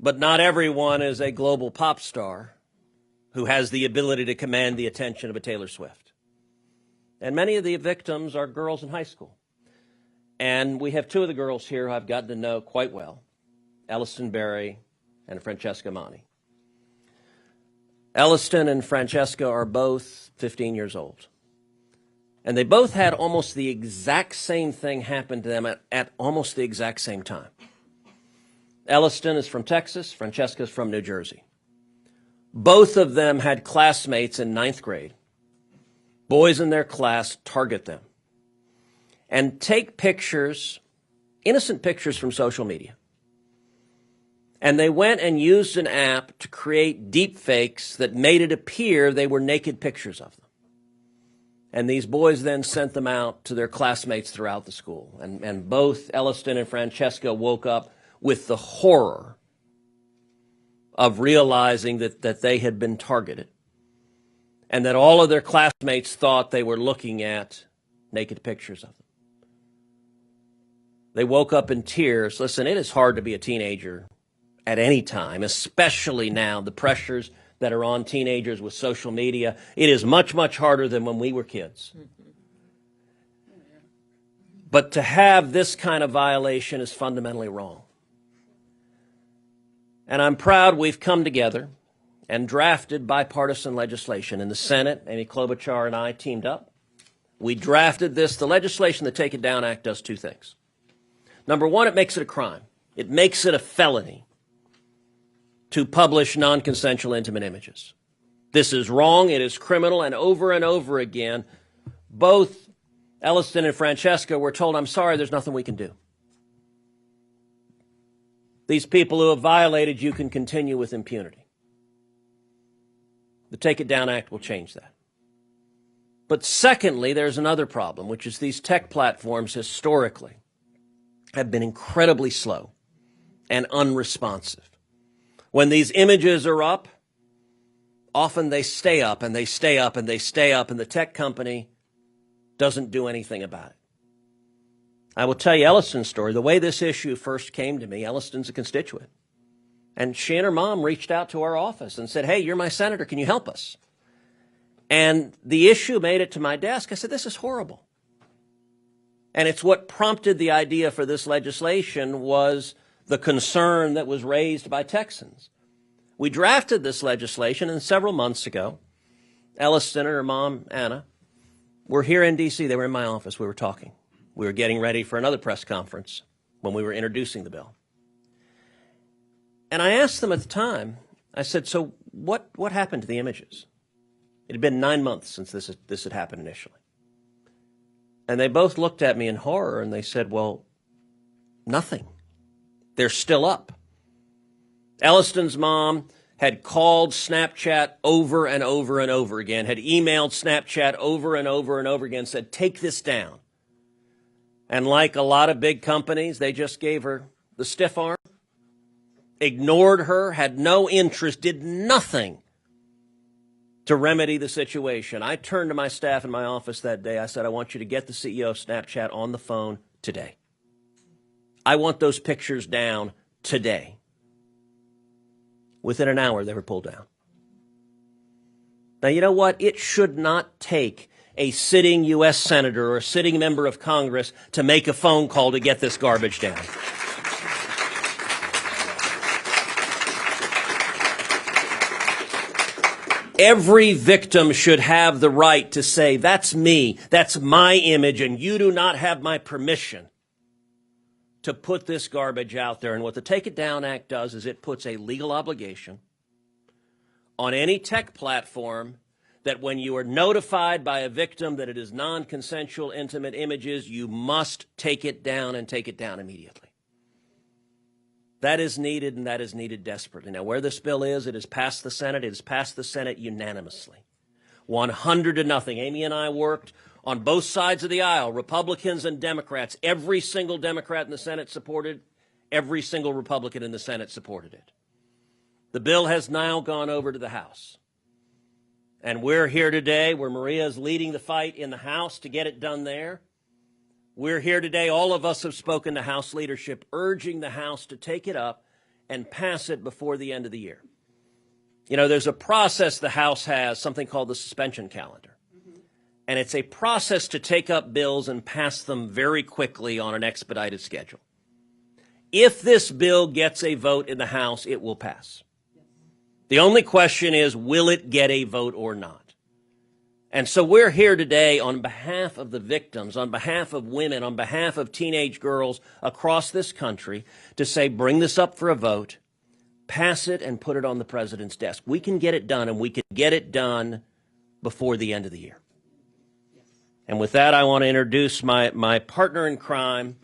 But not everyone is a global pop star who has the ability to command the attention of a Taylor Swift. And many of the victims are girls in high school. And we have two of the girls here who I've gotten to know quite well, Elliston Berry and Francesca Monti. Elliston and Francesca are both 15 years old. And they both had almost the exact same thing happen to them at almost the exact same time. Elliston is from Texas, Francesca is from New Jersey. Both of them had classmates in ninth grade. Boys in their class target them and take pictures, innocent pictures from social media. And they went and used an app to create deep fakes that made it appear they were naked pictures of them. And these boys then sent them out to their classmates throughout the school. And both Elliston and Francesca woke up with the horror of realizing that they had been targeted and that all of their classmates thought they were looking at naked pictures of them. They woke up in tears. Listen, it is hard to be a teenager at any time, especially now, the pressures that are on teenagers with social media. It is much, much harder than when we were kids. But to have this kind of violation is fundamentally wrong. And I'm proud we've come together and drafted bipartisan legislation. In the Senate, Amy Klobuchar and I teamed up. We drafted this. The legislation, the Take It Down Act, does two things. Number one, it makes it a crime. It makes it a felony to publish non-consensual intimate images. This is wrong. It is criminal. And over again, both Elliston and Francesca were told, I'm sorry, there's nothing we can do. These people who have violated you can continue with impunity. The Take It Down Act will change that. But secondly, there's another problem, which is these tech platforms historically have been incredibly slow and unresponsive. When these images are up, often they stay up and they stay up and they stay up, and the tech company doesn't do anything about it. I will tell you Elliston's story. The way this issue first came to me, Elliston's a constituent. And she and her mom reached out to our office and said, hey, you're my senator. Can you help us? And the issue made it to my desk. I said, this is horrible. And it's what prompted the idea for this legislation was the concern that was raised by Texans. We drafted this legislation, and several months ago, Elliston and her mom, Anna, were here in D.C. They were in my office. We were talking. We were getting ready for another press conference when we were introducing the bill. And I asked them at the time, I said, so what happened to the images? It had been 9 months since this had happened initially. And they both looked at me in horror and they said, well, nothing. They're still up. Elliston's mom had called Snapchat over and over and over again, had emailed Snapchat over and over and over again, said, take this down. And like a lot of big companies, they just gave her the stiff arm, ignored her, had no interest, did nothing to remedy the situation. I turned to my staff in my office that day. I said, I want you to get the CEO of Snapchat on the phone today. I want those pictures down today. Within an hour, they were pulled down. Now, you know what? It should not take a sitting U.S. senator or a sitting member of Congress to make a phone call to get this garbage down. Every victim should have the right to say, that's me, that's my image, and you do not have my permission to put this garbage out there. And what the Take It Down Act does is it puts a legal obligation on any tech platform that when you are notified by a victim that it is non-consensual intimate images, you must take it down and take it down immediately. That is needed, and that is needed desperately. Now, where this bill is, it has passed the Senate. It has passed the Senate unanimously. 100-0. Amy and I worked on both sides of the aisle, Republicans and Democrats. Every single Democrat in the Senate supported, every single Republican in the Senate supported it. The bill has now gone over to the House. And we're here today where Maria is leading the fight in the House to get it done there. We're here today, all of us have spoken to House leadership, urging the House to take it up and pass it before the end of the year. You know, there's a process the House has, something called the suspension calendar. And it's a process to take up bills and pass them very quickly on an expedited schedule. If this bill gets a vote in the House, it will pass. The only question is, will it get a vote or not? And so we're here today on behalf of the victims, on behalf of women, on behalf of teenage girls across this country to say, bring this up for a vote, pass it, and put it on the president's desk. We can get it done, and we can get it done before the end of the year. And with that, I want to introduce my partner in crime,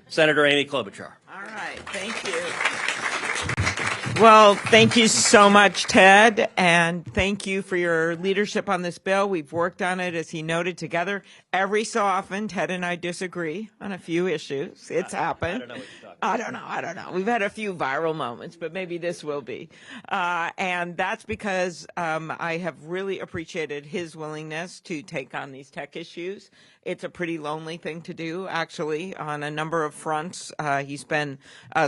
Senator Amy Klobuchar. All right, thank you. Well, thank you so much, Ted, and thank you for your leadership on this bill. We've worked on it, as he noted, together. Every so often, Ted and I disagree on a few issues. It's happened. I don't know what you're talking about. I don't know. We've had a few viral moments, but maybe this will be. And that's because I have really appreciated his willingness to take on these tech issues. It's a pretty lonely thing to do, actually, on a number of fronts. He's been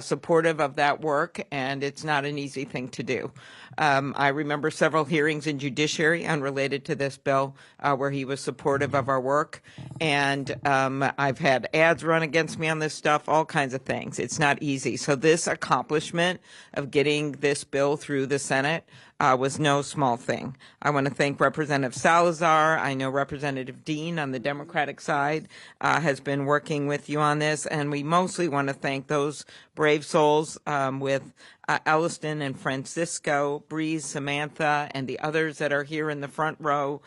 supportive of that work, and it's not an easy thing to do. I remember several hearings in judiciary unrelated to this bill where he was supportive of our work. And I've had ads run against me on this stuff, all kinds of things. It's not easy. So this accomplishment of getting this bill through the Senate was no small thing. I want to thank Representative Salazar. I know Representative Dean on the Democratic side has been working with you on this, and we mostly want to thank those brave souls with Elliston and Francisco, Breeze, Samantha, and the others that are here in the front row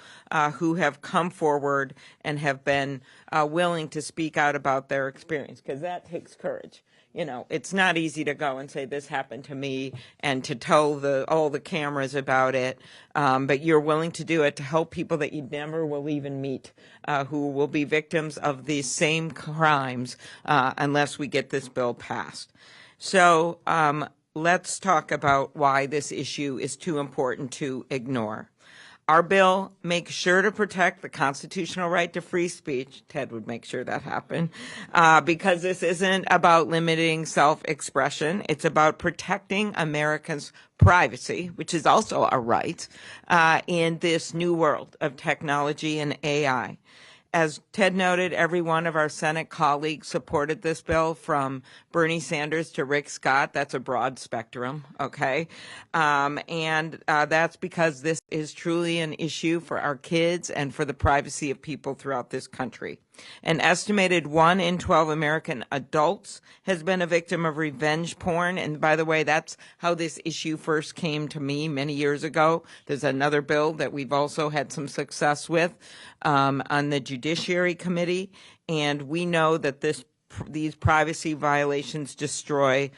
who have come forward and have been willing to speak out about their experience, because that takes courage. You know, it's not easy to go and say this happened to me and to tell all the cameras about it, but you're willing to do it to help people that you never will even meet who will be victims of these same crimes unless we get this bill passed. So let's talk about why this issue is too important to ignore. Our bill makes sure to protect the constitutional right to free speech. Ted would make sure that happened, because this isn't about limiting self-expression. It's about protecting Americans' privacy, which is also a right, in this new world of technology and AI. As Ted noted, every one of our Senate colleagues supported this bill, from Bernie Sanders to Rick Scott. That's a broad spectrum, okay? And that's because this is truly an issue for our kids and for the privacy of people throughout this country. An estimated 1 in 12 American adults has been a victim of revenge porn. And by the way, that's how this issue first came to me many years ago. There's another bill that we've also had some success with on the Judiciary Committee. And we know that these privacy violations destroy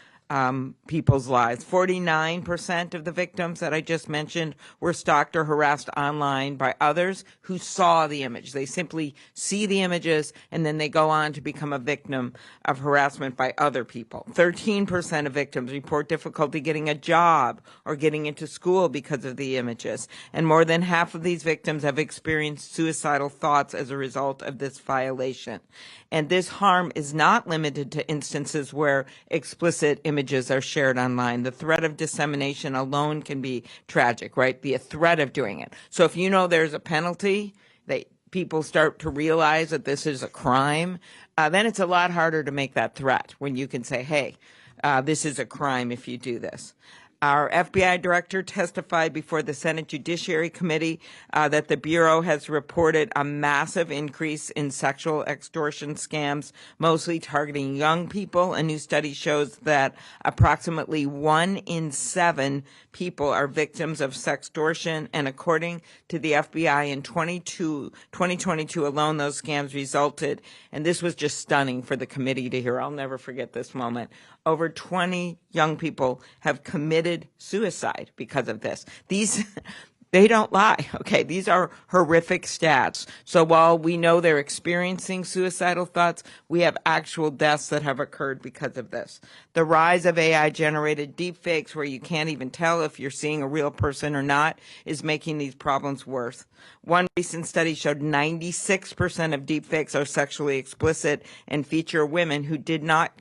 people's lives. 49% of the victims that I just mentioned were stalked or harassed online by others who saw the image. They simply see the images and then they go on to become a victim of harassment by other people. 13% of victims report difficulty getting a job or getting into school because of the images. And more than half of these victims have experienced suicidal thoughts as a result of this violation. And this harm is not limited to instances where explicit images are shared online. The threat of dissemination alone can be tragic, right? The threat of doing it. So if you know there's a penalty, that people start to realize that this is a crime, then it's a lot harder to make that threat when you can say, hey, this is a crime if you do this. Our FBI director testified before the Senate Judiciary Committee that the Bureau has reported a massive increase in sexual extortion scams, mostly targeting young people. A new study shows that approximately 1 in 7 people are victims of sextortion, and according to the FBI in 2022 alone, those scams resulted, and this was just stunning for the committee to hear. I'll never forget this moment. Over 20 young people have committed suicide because of this. They don't lie, okay? These are horrific stats. So while we know they're experiencing suicidal thoughts, we have actual deaths that have occurred because of this. The rise of AI-generated deepfakes, where you can't even tell if you're seeing a real person or not, is making these problems worse. One recent study showed 96% of deepfakes are sexually explicit and feature women who did not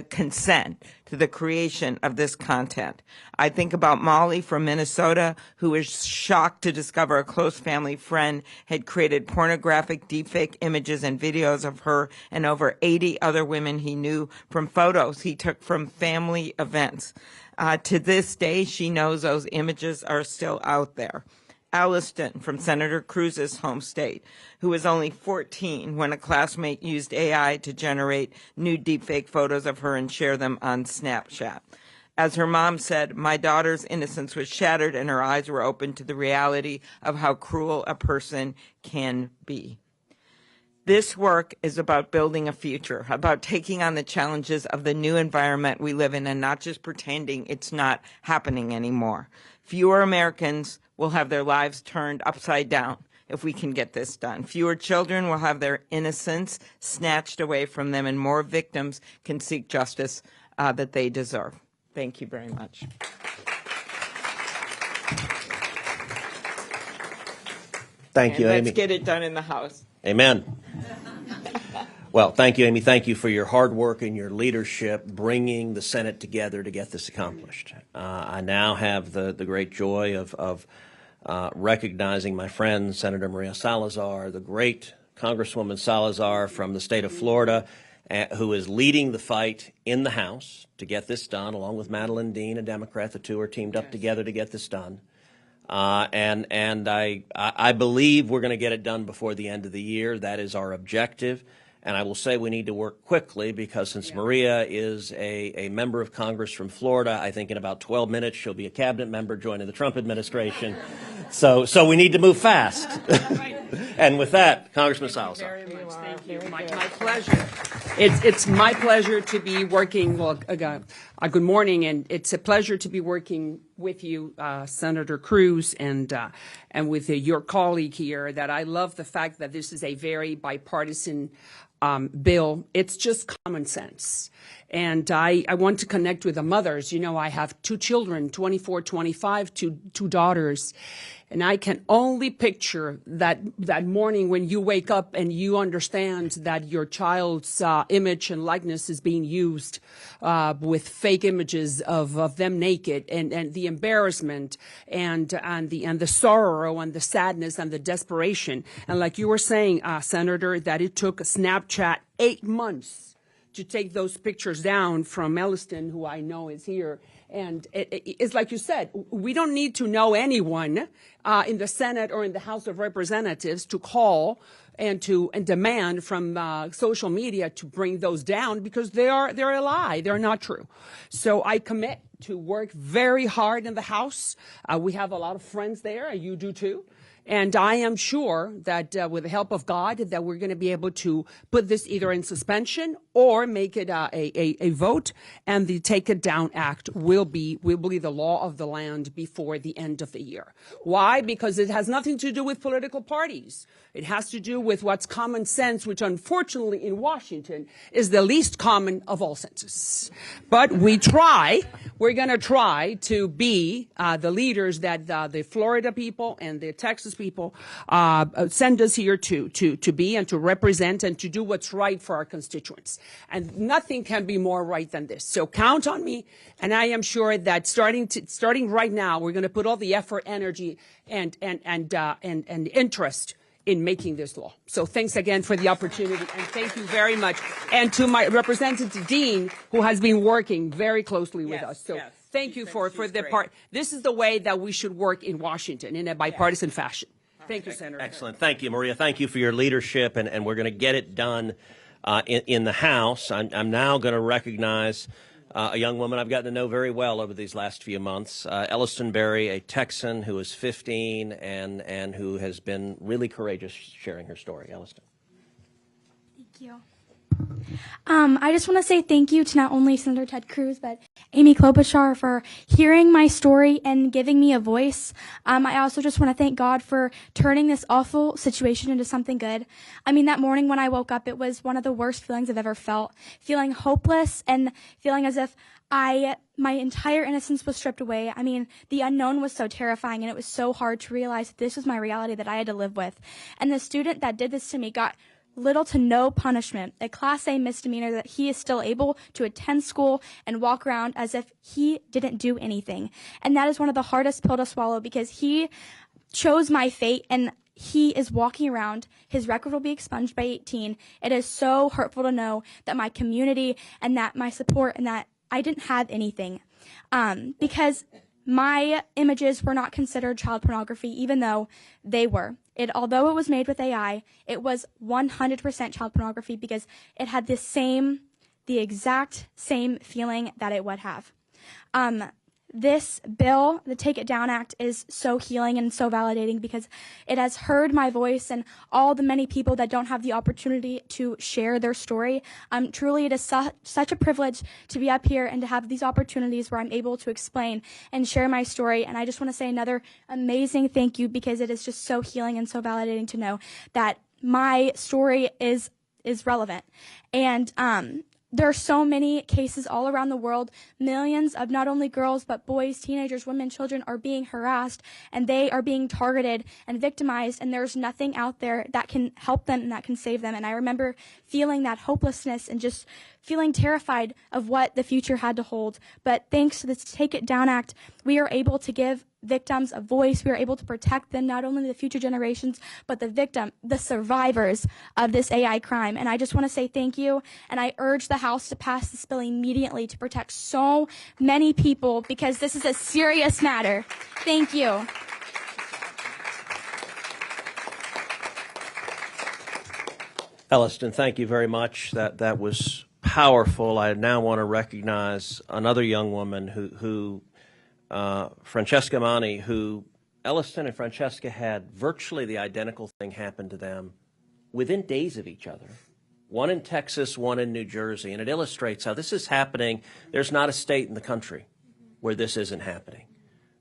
consent to the creation of this content. I think about Molly from Minnesota, who was shocked to discover a close family friend had created pornographic deepfake images and videos of her and over 80 other women he knew from photos he took from family events. To this day, she knows those images are still out there. Alliston from Senator Cruz's home state, who was only 14 when a classmate used AI to generate new deepfake photos of her and share them on Snapchat. As her mom said, my daughter's innocence was shattered and her eyes were opened to the reality of how cruel a person can be. This work is about building a future, about taking on the challenges of the new environment we live in and not just pretending it's not happening anymore. Fewer Americans will have their lives turned upside down if we can get this done. Fewer children will have their innocence snatched away from them, and more victims can seek justice that they deserve. Thank you very much. Thank you, Amy. Let's get it done in the House. Amen. Well, thank you, Amy. Thank you for your hard work and your leadership bringing the Senate together to get this accomplished. I now have the great joy of recognizing my friend, Senator Maria Salazar, the great Congresswoman Salazar from the state of Florida, who is leading the fight in the House to get this done, along with Madeline Dean, a Democrat. The two are teamed up together to get this done. And I believe we're going to get it done before the end of the year. That is our objective. And I will say we need to work quickly because since Maria is a member of Congress from Florida, I think in about 12 minutes she'll be a cabinet member joining the Trump administration. So we need to move fast. And with that, Congressman Salazar. Very much. Thank you. My pleasure. It's my pleasure to be working. Well, good morning, and it's a pleasure to be working with you, Senator Cruz, and with your colleague here. That I love the fact that this is a very bipartisan bill. It's just common sense. And I want to connect with the mothers. You know, I have two children, 24, 25, two daughters. And I can only picture that morning when you wake up and you understand that your child's image and likeness is being used with fake images of them naked, and the embarrassment and the sorrow and the sadness and the desperation. And like you were saying, Senator, that it took Snapchat 8 months to take those pictures down from Elliston, who I know is here. And it's like you said, we don't need to know anyone in the Senate or in the House of Representatives to call and demand from social media to bring those down, because they're a lie. They're not true. So I commit to work very hard in the House. We have a lot of friends there, and you do too. And I am sure that with the help of God, that we're going to be able to put this either in suspension or make it a vote, and the Take It Down Act will be the law of the land before the end of the year. Why? Because it has nothing to do with political parties. It has to do with what's common sense, which unfortunately in Washington is the least common of all senses. But we're going to try to be the leaders that the Florida people and the Texas people send us here to be and to represent and to do what's right for our constituents. And nothing can be more right than this. So count on me, and I am sure that starting right now, we're going to put all the effort, energy, and interest in making this law. So thanks again for the opportunity, and thank you very much. And to my Representative Dean, who has been working very closely with us. So thank you for the part. This is the way that we should work in Washington, in a bipartisan fashion. Thank you, Senator. Excellent. Thank you, Maria. Thank you for your leadership, and we're going to get it done in the House. I'm now going to recognize a young woman I've gotten to know very well over these last few months, Elliston Berry, a Texan who is 15 and who has been really courageous sharing her story. Elliston. Thank you. I just want to say thank you to not only Senator Ted Cruz, but Amy Klobuchar for hearing my story and giving me a voice. I also just want to thank God for turning this awful situation into something good. I mean, that morning when I woke up, it was one of the worst feelings I've ever felt, feeling hopeless and feeling as if my entire innocence was stripped away. I mean, the unknown was so terrifying, and it was so hard to realize that this was my reality that I had to live with. And the student that did this to me got little to no punishment, a Class A misdemeanor, that he is still able to attend school and walk around as if he didn't do anything. And that is one of the hardest pill to swallow, because he chose my fate and he is walking around. His record will be expunged by 18. It is so hurtful to know that my community and that my support and that I didn't have anything. Because my images were not considered child pornography, even though they were. Although it was made with AI, it was 100% child pornography, because it had the exact same feeling that it would have. This bill, the Take It Down Act, is so healing and so validating, because it has heard my voice and all the many people that don't have the opportunity to share their story. Truly, it is such a privilege to be up here and to have these opportunities where I'm able to explain and share my story. And I just want to say another amazing thank you, because it is just so healing and so validating to know that my story is relevant. And there are so many cases all around the world. Millions of not only girls, but boys, teenagers, women, children are being harassed, and they are being targeted and victimized, and there's nothing out there that can help them and that can save them. And I remember feeling that hopelessness and just feeling terrified of what the future had to hold. But thanks to this Take It Down Act, we are able to give victims a voice. We are able to protect them, not only the future generations, but the survivors of this AI crime. And I just want to say thank you. And I urge the House to pass this bill immediately to protect so many people, because this is a serious matter. Thank you. Elliston, thank you very much. That was powerful. I now want to recognize another young woman who Francesca Mani, who Elliston and Francesca had virtually the identical thing happen to them within days of each other. One in Texas, one in New Jersey. And it illustrates how this is happening. There's not a state in the country where this isn't happening,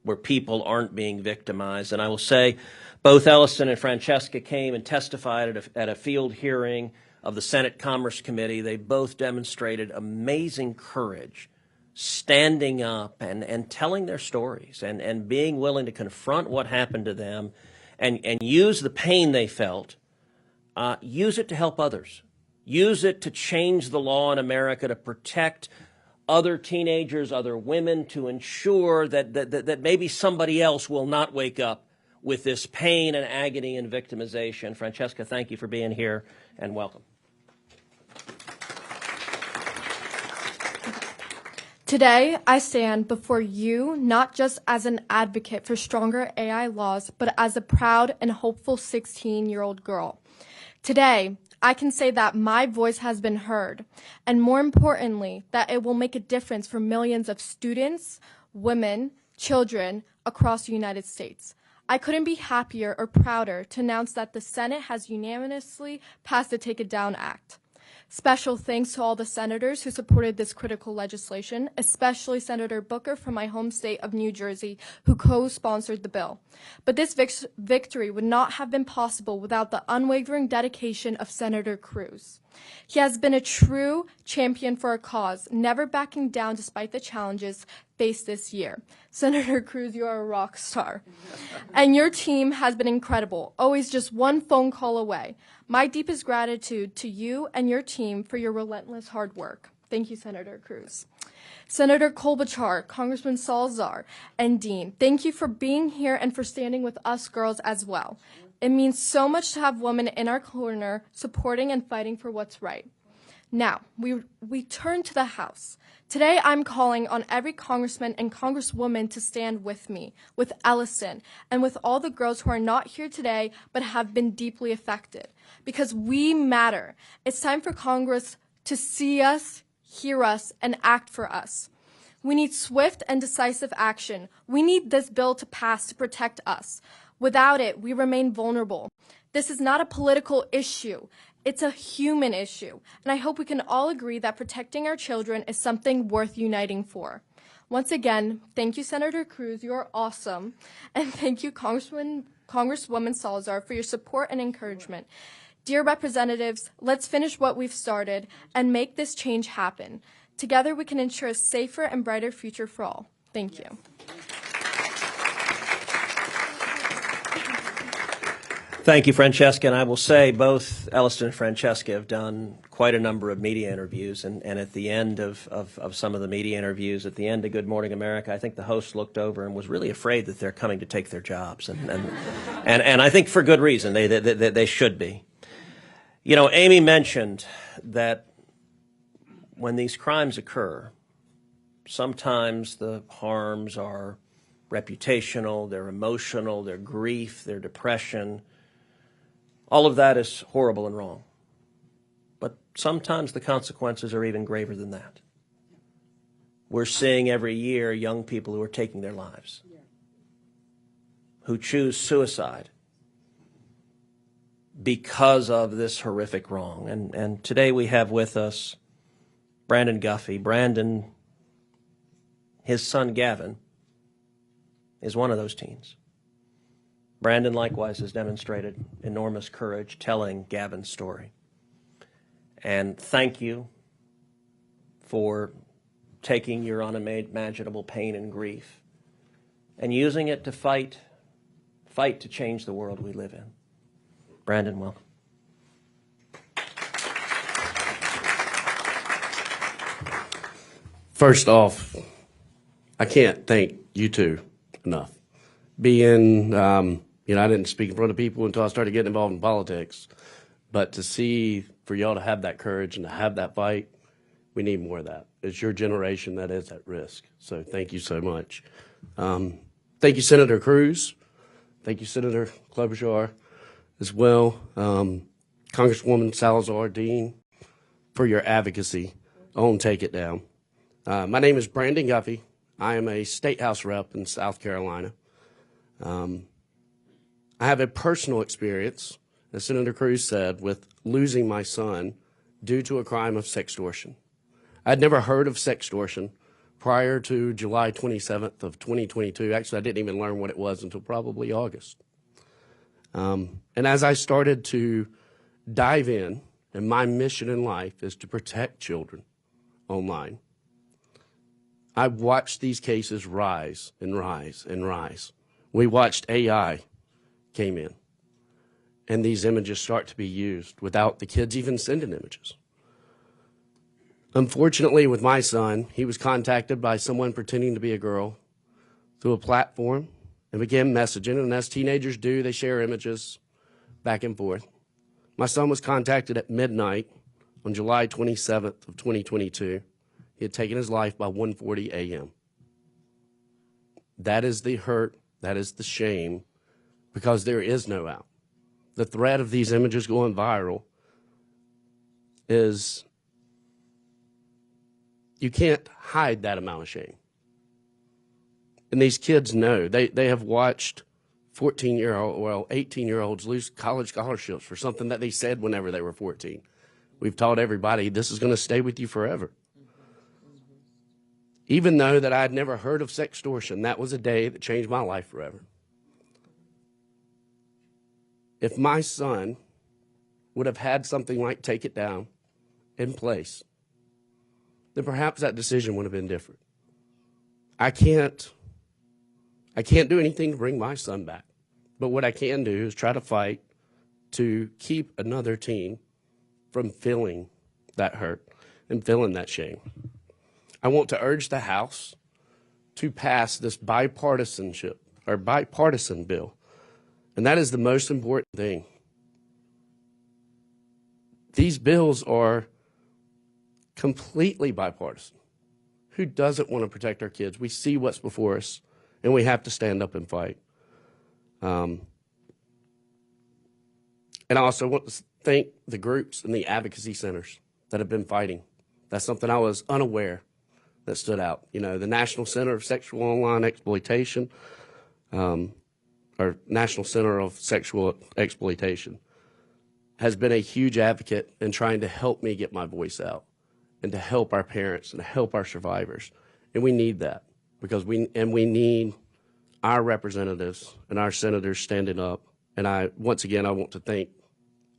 where people aren't being victimized. And I will say, both Elliston and Francesca came and testified at a field hearing of the Senate Commerce Committee. They both demonstrated amazing courage, standing up and telling their stories and being willing to confront what happened to them and use the pain they felt, use it to help others, use it to change the law in America, to protect other teenagers, other women, to ensure that maybe somebody else will not wake up with this pain and agony and victimization. Francesca, thank you for being here, and welcome. Today, I stand before you not just as an advocate for stronger AI laws, but as a proud and hopeful 16-year-old girl. Today, I can say that my voice has been heard, and more importantly, that it will make a difference for millions of students, women, children across the United States. I couldn't be happier or prouder to announce that the Senate has unanimously passed the Take It Down Act. Special thanks to all the senators who supported this critical legislation, especially Senator Booker from my home state of New Jersey, who co-sponsored the bill. But this victory would not have been possible without the unwavering dedication of Senator Cruz. He has been a true champion for our cause, never backing down despite the challenges faced this year. Senator Cruz, you are a rock star. And your team has been incredible, always just one phone call away. My deepest gratitude to you and your team for your relentless hard work. Thank you, Senator Cruz. Senator Klobuchar, Congressman Salazar, and Dean, thank you for being here and for standing with us girls as well. It means so much to have women in our corner supporting and fighting for what's right. Now, we turn to the House. Today, I'm calling on every congressman and congresswoman to stand with me, with Elliston, and with all the girls who are not here today but have been deeply affected. Because we matter. It's time for Congress to see us, hear us, and act for us. We need swift and decisive action. We need this bill to pass to protect us. Without it, we remain vulnerable. This is not a political issue. It's a human issue, and I hope we can all agree that protecting our children is something worth uniting for. Once again, thank you, Senator Cruz, you're awesome, and thank you, Congresswoman Salazar, for your support and encouragement. Dear representatives, let's finish what we've started and make this change happen. Together, we can ensure a safer and brighter future for all. Thank you. Thank you, Francesca. And I will say both Elliston and Francesca have done quite a number of media interviews. And at the end of some of the media interviews, at the end of Good Morning America, I think the host looked over and was really afraid that they're coming to take their jobs. And I think for good reason. They should be. You know, Amy mentioned that when these crimes occur, sometimes the harms are reputational, they're emotional, they're grief, they're depression. All of that is horrible and wrong. But sometimes the consequences are even graver than that. We're seeing every year young people who are taking their lives, who choose suicide because of this horrific wrong. And today we have with us Brandon Guffey. Brandon, his son Gavin, is one of those teens. Brandon likewise has demonstrated enormous courage telling Gavin's story. And thank you for taking your unimaginable pain and grief and using it to fight to change the world we live in. Brandon, welcome. First off, I can't thank you two enough. Being, I didn't speak in front of people until I started getting involved in politics. But to see, for y'all to have that courage and to have that fight, we need more of that. It's your generation that is at risk. So thank you so much. Thank you, Senator Cruz. Thank you, Senator Klobuchar, as well. Congresswoman Salazar Dean, for your advocacy on Take It Down. My name is Brandon Guffey. I am a state house rep in South Carolina. I have a personal experience, as Senator Cruz said, with losing my son due to a crime of sextortion. I'd never heard of sextortion prior to July 27th of 2022. Actually, I didn't even learn what it was until probably August. And as I started to dive in, and my mission in life is to protect children online, I watched these cases rise and rise and rise. We watched AI came in, and these images start to be used without the kids even sending images. Unfortunately, with my son, he was contacted by someone pretending to be a girl through a platform and began messaging, and as teenagers do, they share images back and forth. My son was contacted at midnight on July 27th of 2022. He had taken his life by 1:40 a.m. That is the hurt, that is the shame, because there is no out. The threat of these images going viral is, you can't hide that amount of shame. And these kids know. They have watched 18-year-olds lose college scholarships for something that they said whenever they were 14. We've taught everybody this is going to stay with you forever. Even though that I had never heard of sextortion, that was a day that changed my life forever. If my son would have had something like Take It Down in place, then perhaps that decision would have been different. I can't do anything to bring my son back. But what I can do is try to fight to keep another teen from feeling that hurt and feeling that shame. I want to urge the House to pass this bipartisan bill. And that is the most important thing. These bills are completely bipartisan. Who doesn't want to protect our kids? We see what's before us, and we have to stand up and fight. And I also want to thank the groups and the advocacy centers that have been fighting. That's something I was unaware that stood out. You know, the National Center of Sexual Online Exploitation, or National Center of Sexual Exploitation, has been a huge advocate in trying to help me get my voice out and to help our parents and to help our survivors. And we need that because we need our representatives and our senators standing up. And once again, I want to thank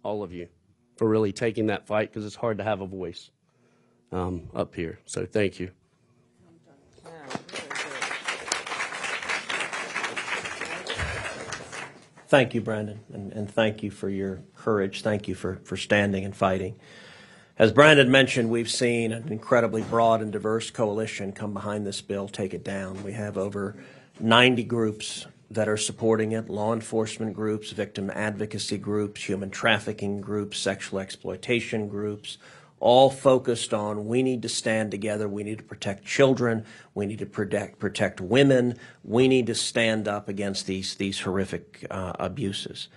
all of you for really taking that fight, because it's hard to have a voice up here. So thank you. Thank you, Brandon, and thank you for your courage. Thank you for standing and fighting. As Brandon mentioned, we've seen an incredibly broad and diverse coalition come behind this bill, take it down. We have over 90 groups that are supporting it, law enforcement groups, victim advocacy groups, human trafficking groups, sexual exploitation groups, all focused on we need to stand together, we need to protect children, we need to protect women, we need to stand up against these horrific abuses.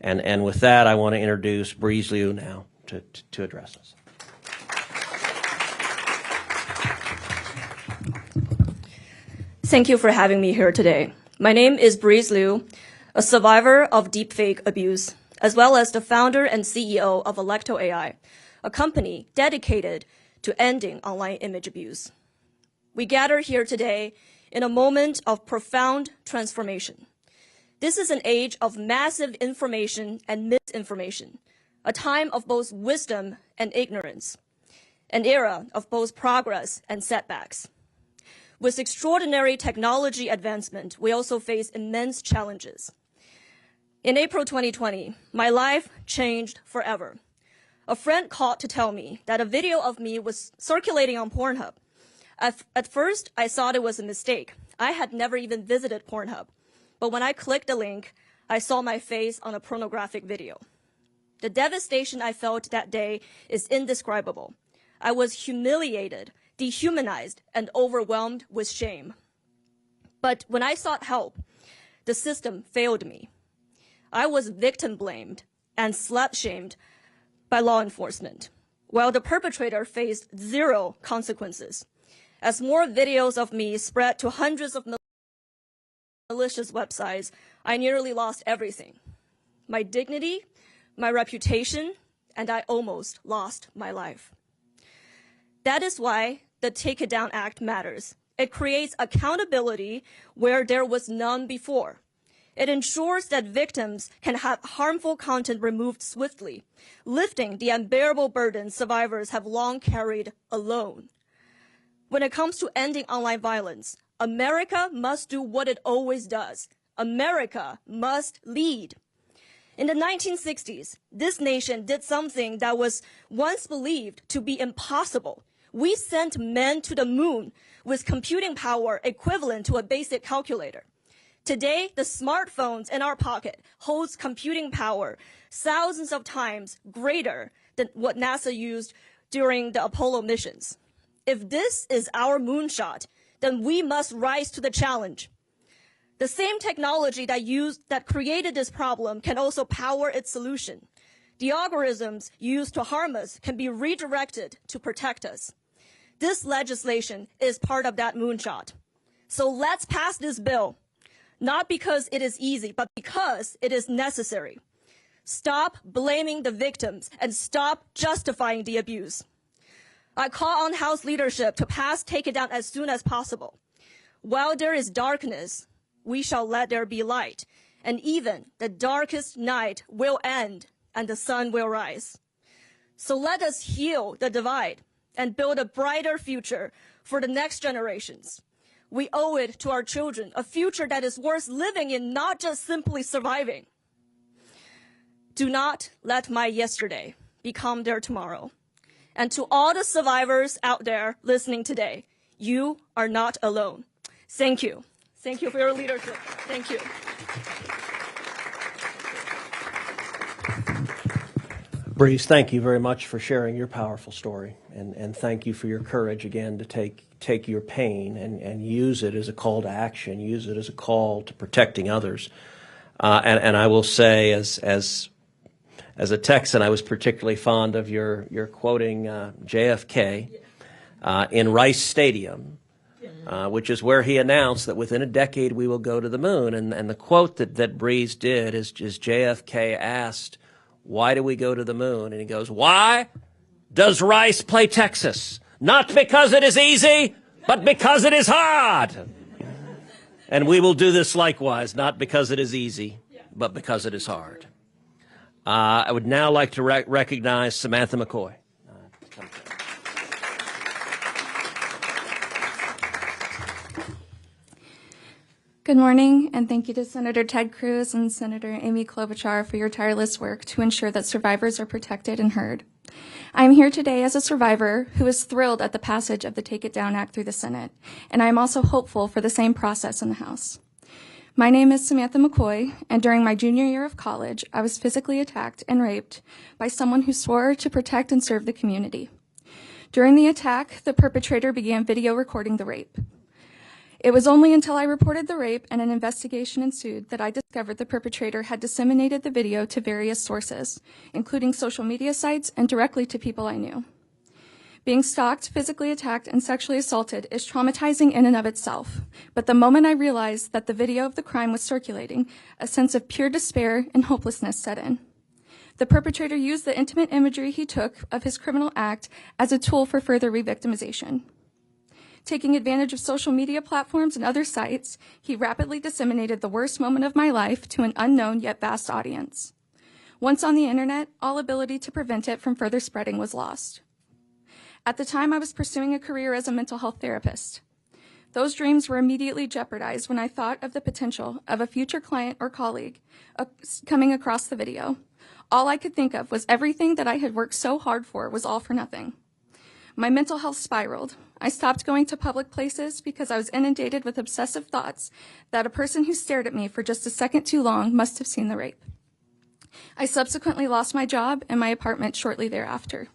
And with that, I want to introduce Breeze Liu now to address us. Thank you for having me here today. My name is Breeze Liu, a survivor of deepfake abuse, as well as the founder and CEO of Electo AI, a company dedicated to ending online image abuse. We gather here today in a moment of profound transformation. This is an age of massive information and misinformation, a time of both wisdom and ignorance, an era of both progress and setbacks. With extraordinary technology advancement, we also face immense challenges. In April 2020, my life changed forever. A friend called to tell me that a video of me was circulating on Pornhub. At first, I thought it was a mistake. I had never even visited Pornhub. But when I clicked the link, I saw my face on a pornographic video. The devastation I felt that day is indescribable. I was humiliated, dehumanized, and overwhelmed with shame. But when I sought help, the system failed me. I was victim blamed and slut shamed by law enforcement, while the perpetrator faced zero consequences. As more videos of me spread to hundreds of malicious websites, I nearly lost everything. My dignity, my reputation, and I almost lost my life. That is why the Take It Down Act matters. It creates accountability where there was none before. It ensures that victims can have harmful content removed swiftly, lifting the unbearable burden survivors have long carried alone. When it comes to ending online violence, America must do what it always does. America must lead. In the 1960s, this nation did something that was once believed to be impossible. We sent men to the moon with computing power equivalent to a basic calculator. Today, the smartphones in our pocket holds computing power thousands of times greater than what NASA used during the Apollo missions. If this is our moonshot, then we must rise to the challenge. The same technology that created this problem can also power its solution. The algorithms used to harm us can be redirected to protect us. This legislation is part of that moonshot. So let's pass this bill, not because it is easy, but because it is necessary. Stop blaming the victims and stop justifying the abuse. I call on House leadership to pass Take It Down as soon as possible. While there is darkness, we shall let there be light, and even the darkest night will end and the sun will rise. So let us heal the divide and build a brighter future for the next generations. We owe it to our children, a future that is worth living in, not just simply surviving. Do not let my yesterday become their tomorrow. And to all the survivors out there listening today, you are not alone. Thank you. Thank you for your leadership. Thank you. Breeze, thank you very much for sharing your powerful story, and thank you for your courage again to take your pain and use it as a call to action, use it as a call to protecting others. And I will say, as a Texan, I was particularly fond of your quoting JFK in Rice Stadium, which is where he announced that within a decade we will go to the moon. And the quote that Breeze did is JFK asked, "Why do we go to the moon?" And he goes, "Why does Rice play Texas? Not because it is easy, but because it is hard." And we will do this likewise, not because it is easy, but because it is hard. I would now like to recognize Samantha McCoy. Good morning, and thank you to Senator Ted Cruz and Senator Amy Klobuchar for your tireless work to ensure that survivors are protected and heard. I am here today as a survivor who is thrilled at the passage of the Take It Down Act through the Senate, and I am also hopeful for the same process in the House. My name is Samantha McCoy, and during my junior year of college, I was physically attacked and raped by someone who swore to protect and serve the community. During the attack, the perpetrator began video recording the rape. It was only until I reported the rape and an investigation ensued that I discovered the perpetrator had disseminated the video to various sources, including social media sites and directly to people I knew. Being stalked, physically attacked, and sexually assaulted is traumatizing in and of itself. But the moment I realized that the video of the crime was circulating, a sense of pure despair and hopelessness set in. The perpetrator used the intimate imagery he took of his criminal act as a tool for further re-victimization. Taking advantage of social media platforms and other sites, he rapidly disseminated the worst moment of my life to an unknown yet vast audience. Once on the internet, all ability to prevent it from further spreading was lost. At the time, I was pursuing a career as a mental health therapist. Those dreams were immediately jeopardized when I thought of the potential of a future client or colleague coming across the video. All I could think of was everything that I had worked so hard for was all for nothing. My mental health spiraled. I stopped going to public places because I was inundated with obsessive thoughts that a person who stared at me for just a second too long must have seen the rape. I subsequently lost my job and my apartment shortly thereafter.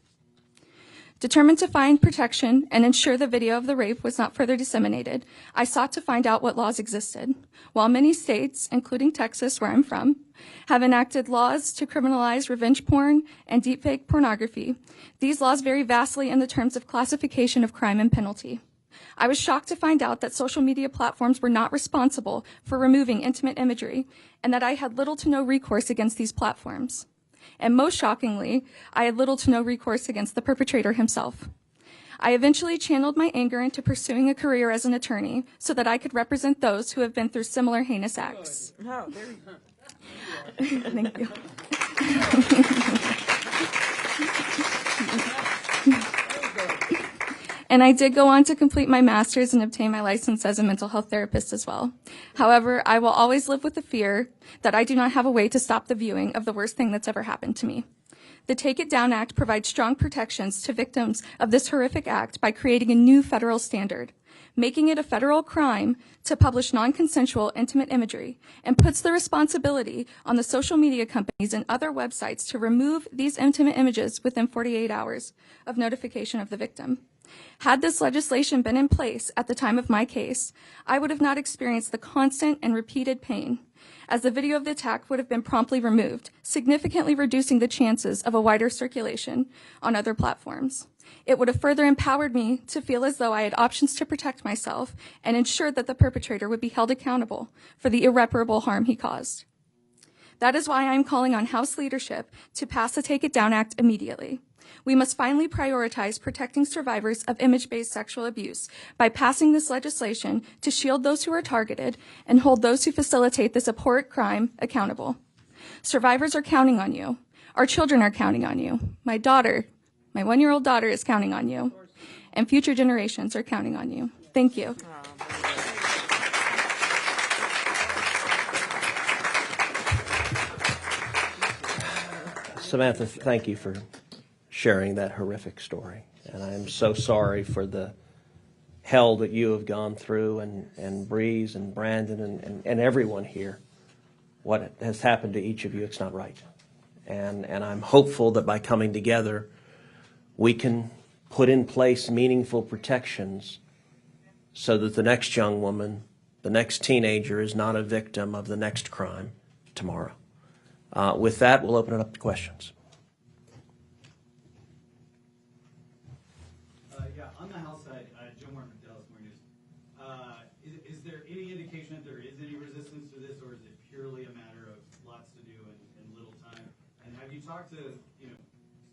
Determined to find protection and ensure the video of the rape was not further disseminated, I sought to find out what laws existed. While many states, including Texas, where I'm from, have enacted laws to criminalize revenge porn and deepfake pornography, these laws vary vastly in the terms of classification of crime and penalty. I was shocked to find out that social media platforms were not responsible for removing intimate imagery and that I had little to no recourse against these platforms. And most shockingly, I had little to no recourse against the perpetrator himself. I eventually channeled my anger into pursuing a career as an attorney so that I could represent those who have been through similar heinous acts. Oh, there you go. Thank you. And I did go on to complete my master's and obtain my license as a mental health therapist as well. However, I will always live with the fear that I do not have a way to stop the viewing of the worst thing that's ever happened to me. The Take It Down Act provides strong protections to victims of this horrific act by creating a new federal standard, making it a federal crime to publish non-consensual intimate imagery, and puts the responsibility on the social media companies and other websites to remove these intimate images within 48 hours of notification of the victim. Had this legislation been in place at the time of my case, I would have not experienced the constant and repeated pain, as the video of the attack would have been promptly removed, significantly reducing the chances of a wider circulation on other platforms. It would have further empowered me to feel as though I had options to protect myself and ensured that the perpetrator would be held accountable for the irreparable harm he caused. That is why I am calling on House leadership to pass the Take It Down Act immediately. We must finally prioritize protecting survivors of image-based sexual abuse by passing this legislation to shield those who are targeted and hold those who facilitate this abhorrent crime accountable. Survivors are counting on you. Our children are counting on you. My daughter, my 1-year-old daughter, is counting on you. And future generations are counting on you. Thank you. Samantha, thank you for sharing that horrific story. And I'm so sorry for the hell that you have gone through, and Breeze and Brandon and everyone here. What has happened to each of you, it's not right. And I'm hopeful that by coming together, we can put in place meaningful protections so that the next young woman, the next teenager, is not a victim of the next crime tomorrow. With that, we'll open it up to questions. On the House side, Joe Martin, Dallas Morning News. Is there any indication that there is any resistance to this, or is it purely a matter of lots to do and little time? And have you talked to,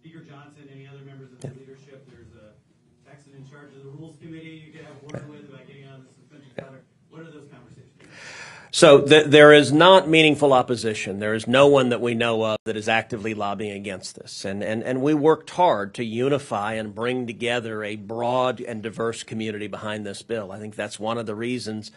Speaker Johnson, any other members of the leadership? There's a Texan in charge of the Rules Committee you could have a word with about getting on the suspension calendar. What are those conversations? So there is not meaningful opposition. There is no one that we know of that is actively lobbying against this. And we worked hard to unify and bring together a broad and diverse community behind this bill. I think that's one of the reasons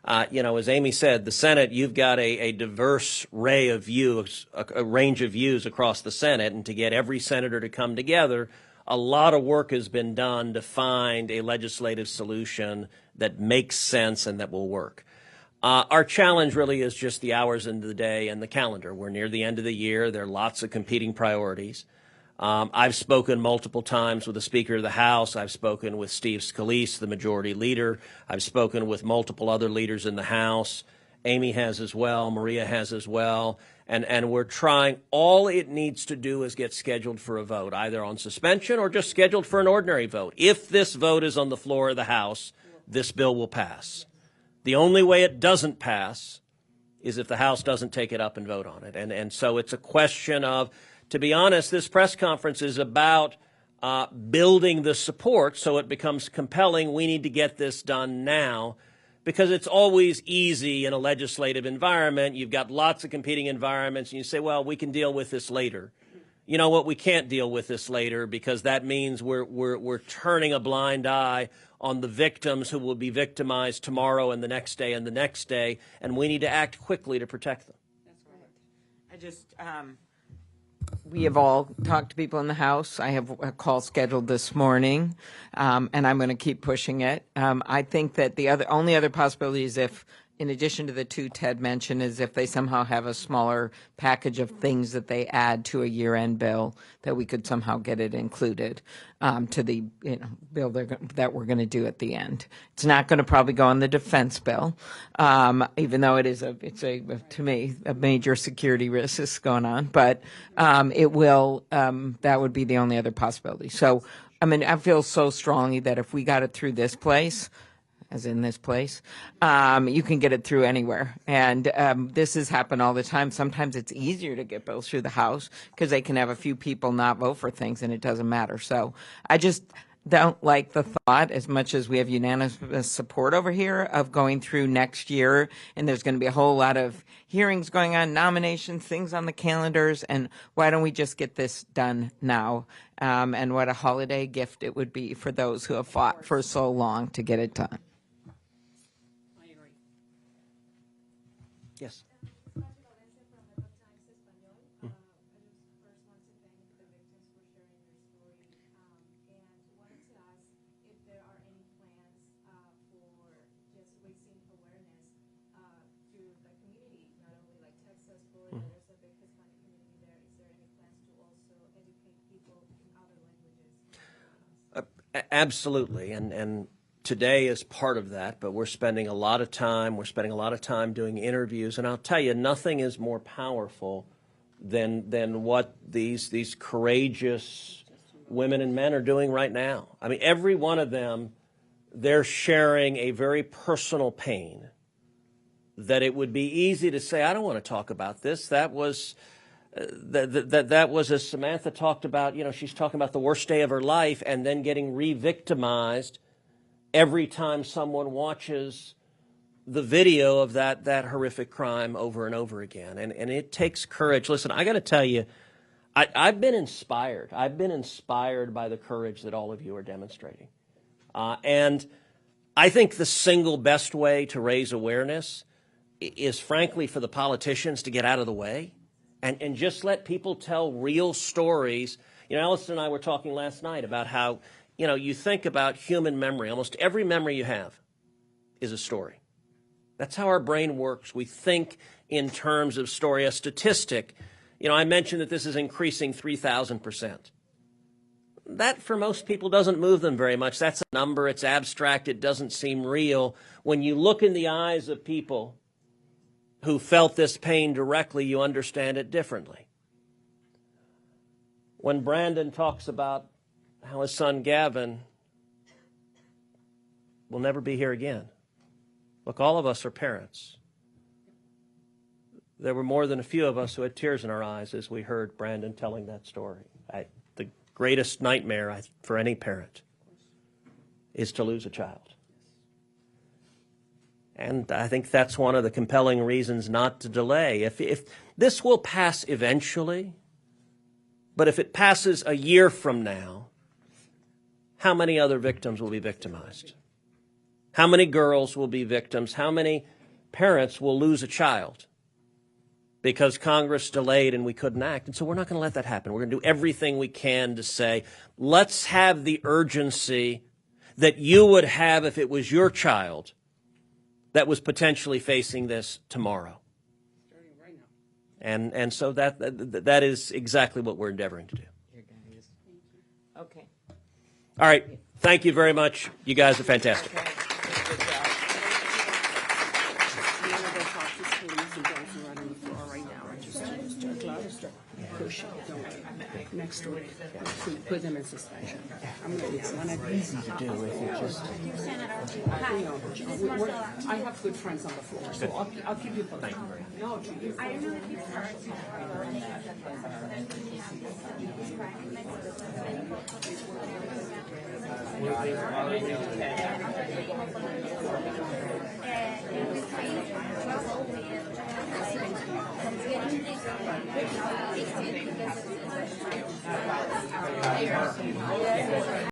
As Amy said, the Senate, you've got a diverse array of views, a range of views across the Senate, and to get every senator to come together, a lot of work has been done to find a legislative solution that makes sense and that will work. Our challenge really is just the hours into the day and the calendar. We're near the end of the year. There are lots of competing priorities. I've spoken multiple times with the Speaker of the House. I've spoken with Steve Scalise, the Majority Leader. I've spoken with multiple other leaders in the House. Amy has as well. Maria has as well. And we're trying. All it needs to do is get scheduled for a vote, either on suspension or just scheduled for an ordinary vote. If this vote is on the floor of the House, this bill will pass. The only way it doesn't pass is if the House doesn't take it up and vote on it. And so it's a question of, to be honest, this press conference is about building the support so it becomes compelling. We need to get this done now, because it's always easy in a legislative environment. You've got lots of competing environments, and you say, well, we can deal with this later. You know what? We can't deal with this later, because that means we're turning a blind eye on the victims who will be victimized tomorrow and the next day and the next day, and we need to act quickly to protect them. That's right. I just, we have all talked to people in the House. I have a call scheduled this morning, and I'm going to keep pushing it. I think that the only other possibility is if, in addition to the two Ted mentioned, is if they somehow have a smaller package of things that they add to a year-end bill, that we could somehow get it included to the bill that we're going to do at the end. It's not going to probably go on the defense bill, even though it's to me a major security risk is going on. But it will. That would be the only other possibility. So, I mean, I feel so strongly that if we got it through this place, as in this place, you can get it through anywhere. And this has happened all the time. Sometimes it's easier to get bills through the House because they can have a few people not vote for things and it doesn't matter. So I just don't like the thought, as much as we have unanimous support over here, of going through next year, and there's going to be a whole lot of hearings going on, nominations, things on the calendars, and why don't we just get this done now? And what a holiday gift it would be for those who have fought for so long to get it done. Yes. Absolutely, and today is part of that, but we're spending a lot of time doing interviews, and I'll tell you, nothing is more powerful than what these courageous women and men are doing right now. I mean, every one of them, they're sharing a very personal pain that it would be easy to say, I don't want to talk about this. That was as Samantha talked about, she's talking about the worst day of her life and then getting re-victimized every time someone watches the video of that horrific crime over and over again. And it takes courage. Listen, I got to tell you, I've been inspired. I've been inspired by the courage that all of you are demonstrating. And I think the single best way to raise awareness is, frankly, for the politicians to get out of the way and just let people tell real stories. Allison and I were talking last night about how, you think about human memory. Almost every memory you have is a story. That's how our brain works. We think in terms of story. A statistic, I mentioned that this is increasing 3,000%. That, for most people, doesn't move them very much. That's a number. It's abstract. It doesn't seem real. When you look in the eyes of people who felt this pain directly, you understand it differently. When Brandon talks about how his son Gavin will never be here again. Look, all of us are parents. There were more than a few of us who had tears in our eyes as we heard Brandon telling that story. The greatest nightmare for any parent is to lose a child. And I think that's one of the compelling reasons not to delay. If this will pass eventually, but if it passes a year from now, how many other victims will be victimized? How many girls will be victims? How many parents will lose a child because Congress delayed and we couldn't act? And so we're not going to let that happen. We're going to do everything we can to say, let's have the urgency that you would have if it was your child that was potentially facing this tomorrow. And so that is exactly what we're endeavoring to do. Okay. All right. Thank you very much. You guys are fantastic. Next door. Put them in suspension. Easy to do if you just. I have good friends on the floor, so I'll keep you posted. No, I don't know if you've heard.